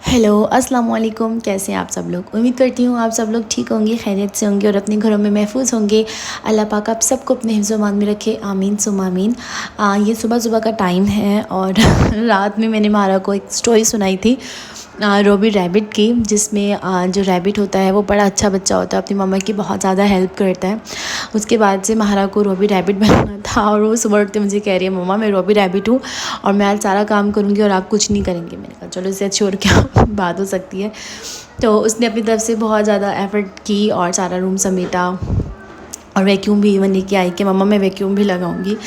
Hello अस्सलाम वालेकुम। कैसे हैं आप सब लोग? उम्मीद करती हूँ आप सब लोग ठीक होंगे, खैरियत से होंगे और अपने घरों में महफूज होंगे। अल्लाह पाक आप सबको अपने हिफ्ज़ व मान में रखे, आमीन सुम्मा आमीन। ये सुबह सुबह का टाइम है और रात में मैंने मारा को एक स्टोरी सुनाई थी रोबी रैबिट की, जिसमें जो रैबिट होता है वो बड़ा अच्छा बच्चा होता है, अपनी मम्मा की बहुत ज़्यादा हेल्प करता है। उसके बाद से महारा को रोबी रैबिट बनना था और वो सुबह उठते मुझे कह रही है, मम्मा मैं रोबी रैबिट हूँ और मैं आज सारा काम करूँगी और आप कुछ नहीं करेंगे। मैंने कहा चलो इससे अच्छी और क्या बात हो सकती है। तो उसने अपनी तरफ से बहुत ज़्यादा एफ़र्ट की और सारा रूम समेटा और वैक्यूम भी इवन लेके आई कि मम्मा मैं वैक्यूम भी लगाऊंगी।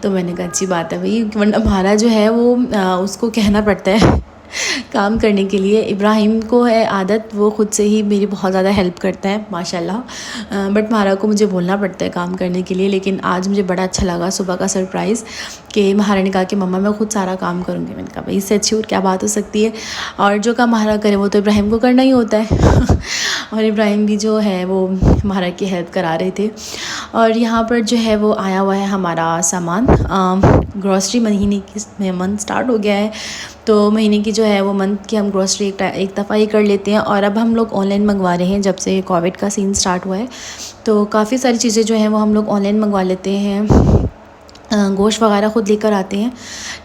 तो मैंने कहा अच्छी बात है भाई, वरना हमारा जो है वो उसको कहना पड़ता है काम करने के लिए। इब्राहिम को है आदत, वो ख़ुद से ही मेरी बहुत ज़्यादा हेल्प करता है माशाल्लाह, बट महारा को मुझे बोलना पड़ता है काम करने के लिए। लेकिन आज मुझे बड़ा अच्छा लगा सुबह का सरप्राइज़ कि महारा ने कहा कि मम्मा मैं ख़ुद सारा काम करूँगी। मैंने कहा भाई इससे अच्छी और क्या बात हो सकती है। और जो काम महारा करे वो तो इब्राहिम को करना ही होता है और इब्राहिम भी जो है वो महारा की हेल्प करा रहे थे। और यहाँ पर जो है वो आया हुआ है हमारा सामान, ग्रॉसरी महीने की मंथ स्टार्ट हो गया है, तो महीने की जो है वो मंथ की हम ग्रॉसरी एक दफ़ा ही कर लेते हैं। और अब हम लोग ऑनलाइन मंगवा रहे हैं जब से कोविड का सीन स्टार्ट हुआ है, तो काफ़ी सारी चीज़ें जो हैं वो हम लोग ऑनलाइन मंगवा लेते हैं। गोश्त वगैरह ख़ुद लेकर आते हैं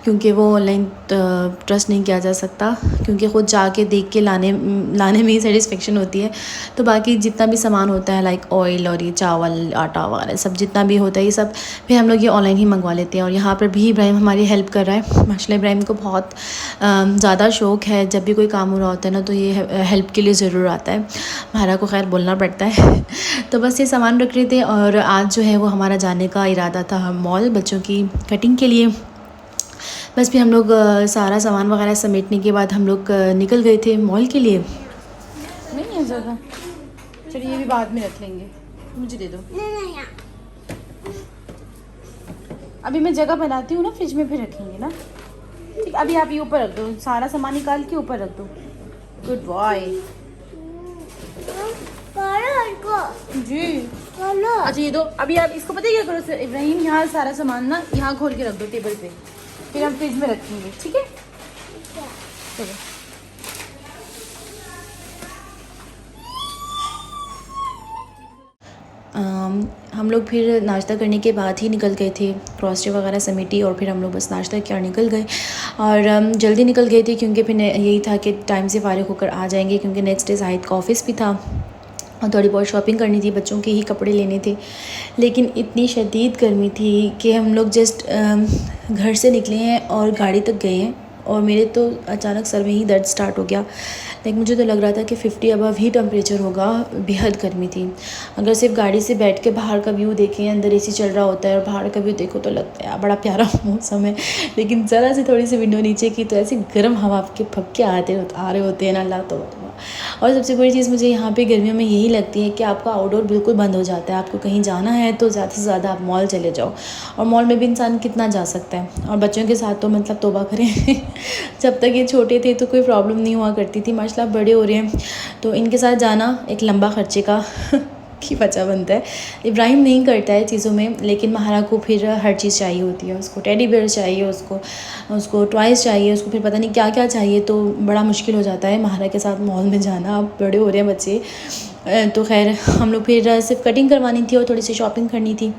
क्योंकि वो ऑनलाइन ट्रस्ट नहीं किया जा सकता, क्योंकि ख़ुद जाके देख के लाने में ही सेटिस्फेक्शन होती है। तो बाकी जितना भी सामान होता है लाइक ऑयल और ये चावल आटा वगैरह सब जितना भी होता है ये सब फिर हम लोग ये ऑनलाइन ही मंगवा लेते हैं। और यहाँ पर भी इब्राहिम हमारी हेल्प कर रहा है माशाल्लाह। इब्राहिम को बहुत ज़्यादा शौक़ है, जब भी कोई काम हो रहा होता है ना तो ये हेल्प के लिए ज़रूर आता है। महारा को खैर बोलना पड़ता है तो बस ये सामान रख रहे थे और आज जो है वो हमारा जाने का इरादा था मॉल बच्चों की कटिंग के लिए। बस फिर हम लोग सारा सामान वगैरह समेटने के बाद हम लोग निकल गए थे मॉल के लिए। नहीं है ज़्यादा, चलिए ये भी बाद में रख लेंगे, मुझे दे दो। अभी मैं जगह बनाती हूँ ना फ्रिज में, फिर रखेंगे ना। ठीक, अभी आप ये ऊपर रख दो, सारा सामान निकाल के ऊपर रख दो। गुड बॉय जी। अच्छा ये दो, अभी आप इसको पता है क्या करो इब्राहिम, यहाँ सारा सामान ना यहाँ खोल के रख दो टेबल पे, फिर हम फ्रिज में रखेंगे, ठीक है। चलो हम लोग फिर नाश्ता करने के बाद ही निकल गए थे, ग्रॉसरी वगैरह समेटी और फिर हम लोग बस नाश्ता किया और निकल गए। और जल्दी निकल गए थे क्योंकि फिर यही था कि टाइम से फारिग होकर आ जाएंगे, क्योंकि नेक्स्ट डे शाहिद का ऑफ़िस भी था और थोड़ी बहुत शॉपिंग करनी थी, बच्चों के ही कपड़े लेने थे। लेकिन इतनी शदीद गर्मी थी कि हम लोग जस्ट घर से निकले हैं और गाड़ी तक गए हैं और मेरे तो अचानक सर में ही दर्द स्टार्ट हो गया। लाइक मुझे तो लग रहा था कि 50 अबव ही टेम्परेचर होगा, बेहद गर्मी थी। अगर सिर्फ गाड़ी से बैठ के बाहर का व्यू देखें, अंदर एसी चल रहा होता है और बाहर का व्यू देखो तो लगता है बड़ा प्यारा मौसम है, लेकिन ज़रा सी थोड़ी सी विंडो नीचे की तो ऐसी गर्म हवा आपके फक्के आ रहे होते हैं ना, अल्लाह तो। और सबसे बड़ी चीज़ मुझे यहाँ पे गर्मियों में यही लगती है कि आपका आउटडोर बिल्कुल बंद हो जाता है। आपको कहीं जाना है तो ज़्यादा से ज़्यादा आप मॉल चले जाओ, और मॉल में भी इंसान कितना जा सकता है। और बच्चों के साथ तो मतलब तौबा करें जब तक ये छोटे थे तो कोई प्रॉब्लम नहीं हुआ करती थी, माशाल्लाह बड़े हो रहे हैं तो इनके साथ जाना एक लंबा खर्चे का की वजह बनता है। इब्राहिम नहीं करता है चीज़ों में, लेकिन महारा को फिर हर चीज़ चाहिए होती है, उसको टेडी बेयर चाहिए, उसको टॉयज़ चाहिए, उसको फिर पता नहीं क्या क्या चाहिए, तो बड़ा मुश्किल हो जाता है महारा के साथ मॉल में जाना। अब बड़े हो रहे हैं बच्चे। तो खैर हम लोग फिर सिर्फ कटिंग करवानी थी और थोड़ी सी शॉपिंग करनी थी।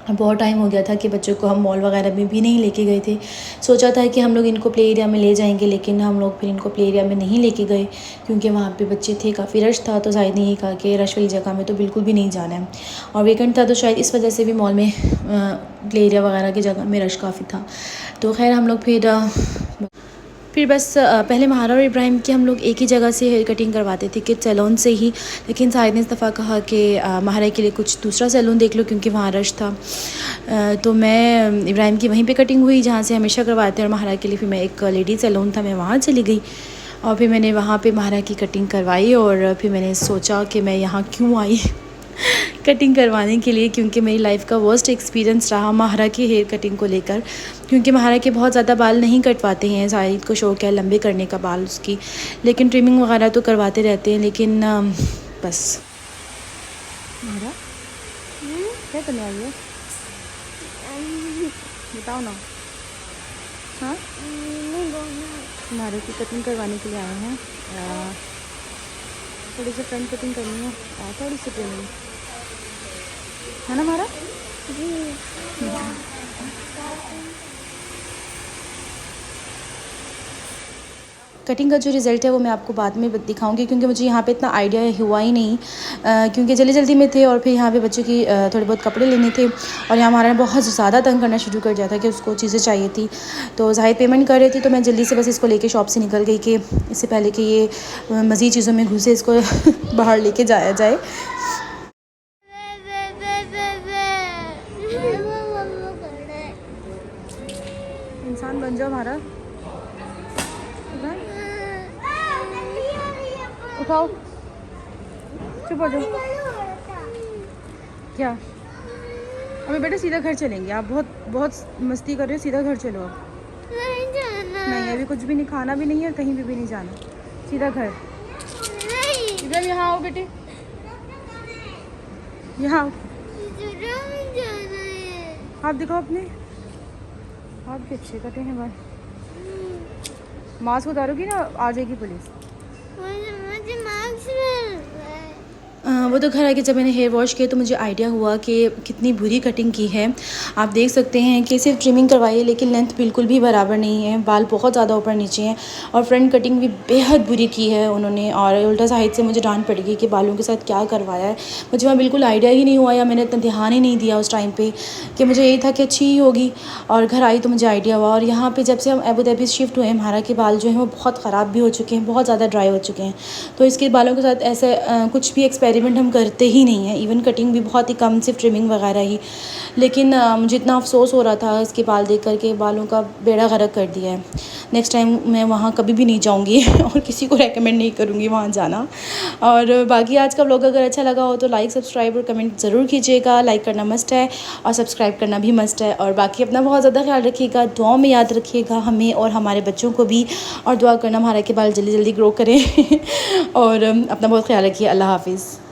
बहुत टाइम हो गया था कि बच्चों को हम मॉल वगैरह में भी नहीं लेके गए थे। सोचा था कि हम लोग इनको प्ले एरिया में ले जाएंगे, लेकिन हम लोग फिर इनको प्ले एरिया में नहीं लेके गए क्योंकि वहाँ पे बच्चे थे, काफ़ी रश था। तो शायद ने ये कहा कि रश वाली जगह में तो बिल्कुल भी नहीं जाना है, और वीकेंड था तो शायद इस वजह से भी मॉल में प्ले एरिया वगैरह की जगह में रश काफ़ी था। तो खैर हम लोग फिर बस पहले महारा और इब्राहिम की हम लोग एक ही जगह से हेयर कटिंग करवाते थे, किड सैलून से ही। लेकिन शाहिद ने इस दफ़ा कहा कि महारा के लिए कुछ दूसरा सैलून देख लो क्योंकि वहाँ रश था। तो मैं इब्राहिम की वहीं पे कटिंग हुई जहाँ से हमेशा करवाते हैं, और महारा के लिए फिर मैं एक लेडी सैलून था मैं वहाँ चली गई और फिर मैंने वहाँ पे महारा की कटिंग करवाई। और फिर मैंने सोचा कि मैं यहाँ क्यों आई कटिंग करवाने के लिए, क्योंकि मेरी लाइफ का वर्स्ट एक्सपीरियंस रहा महारा की हेयर कटिंग को लेकर। क्योंकि महारा के बहुत ज़्यादा बाल नहीं कटवाते हैं, शाहिद को शौक़ है लंबे करने का बाल उसकी, लेकिन ट्रिमिंग वगैरह तो करवाते रहते हैं। लेकिन बस महारा क्या करने आई है बताओ ना। हाँ हमारे की कटिंग करवाने के लिए आए हैं। थोड़ी सी फ्रंट कटिंग करनी है और थोड़ी सी ट्रिमिंग, है ना हमारा। कटिंग का जो रिज़ल्ट है वो मैं आपको बाद में दिखाऊंगी, क्योंकि मुझे यहाँ पे इतना आइडिया हुआ ही नहीं, क्योंकि जल्दी जल्दी में थे और फिर यहाँ पे बच्चों की थोड़े बहुत कपड़े लेने थे और यहाँ हमारा बहुत ज़्यादा तंग करना शुरू कर दिया था कि उसको चीज़ें चाहिए थी। तो जाहिर पेमेंट कर रही थी तो मैं जल्दी से बस इसको लेके शॉप से निकल गई कि इससे पहले कि ये मज़ीद चीज़ों में घुसे, इसको बाहर लेके जाया जाए। इंसान बन जाओ हमारा, उठाओ, चुप हो जाओ। क्या अभी बेटा सीधा घर चलेंगे, आप बहुत बहुत मस्ती कर रहे हो, सीधा घर चलो अब। नहीं जाना, नहीं अभी कुछ भी नहीं, खाना भी नहीं है, कहीं भी नहीं जाना, सीधा घर। इधर यहाँ आओ बेटे, यहाँ आओ, आप दिखाओ अपने, आप भी अच्छे कटे हैं बाल। मास्क उतारोगी ना आ जाएगी पुलिस। वो तो घर आके जब मैंने हेयर वॉश किया तो मुझे आइडिया हुआ कि कितनी बुरी कटिंग की है। आप देख सकते हैं कि सिर्फ ट्रिमिंग करवाई है लेकिन लेंथ बिल्कुल भी बराबर नहीं है, बाल बहुत ज़्यादा ऊपर नीचे हैं और फ्रंट कटिंग भी बेहद बुरी की है उन्होंने। और उल्टा साइड से मुझे डांट पड़ गई कि बालों के साथ क्या करवाया है। मुझे वहाँ बिल्कुल आइडिया ही नहीं हुआ या मैंने इतना ध्यान ही नहीं दिया उस टाइम पर कि मुझे यही था कि अच्छी ही होगी। और घर आई तो मुझे आइडिया हुआ। और यहाँ पर जब से हम अबू धाबी शिफ्ट हुए, हमारा के बाल जो हैं वो बहुत ख़राब भी हो चुके हैं, बहुत ज़्यादा ड्राई हो चुके हैं। तो इसके बालों के साथ ऐसे कुछ भी एक्सपेरिमेंट हम करते ही नहीं है, इवन कटिंग भी बहुत ही कम, सिर्फ ट्रिमिंग वगैरह ही। लेकिन मुझे इतना अफसोस हो रहा था इसके बाल देख कर के, बालों का बेड़ा गर्क कर दिया है। नेक्स्ट टाइम मैं वहाँ कभी भी नहीं जाऊँगी और किसी को रेकमेंड नहीं करूँगी वहाँ जाना। और बाकी आज का व्लॉग अगर अच्छा लगा हो तो लाइक, सब्सक्राइब और कमेंट ज़रूर कीजिएगा। लाइक करना मस्ट है और सब्सक्राइब करना भी मस्ट है। और बाकी अपना बहुत ज़्यादा ख्याल रखिएगा, दुआ में याद रखिएगा हमें और हमारे बच्चों को भी, और दुआ करना हमारे के बाल जल्दी जल्दी ग्रो करें और अपना बहुत ख्याल रखिए। अल्लाह हाफिज़।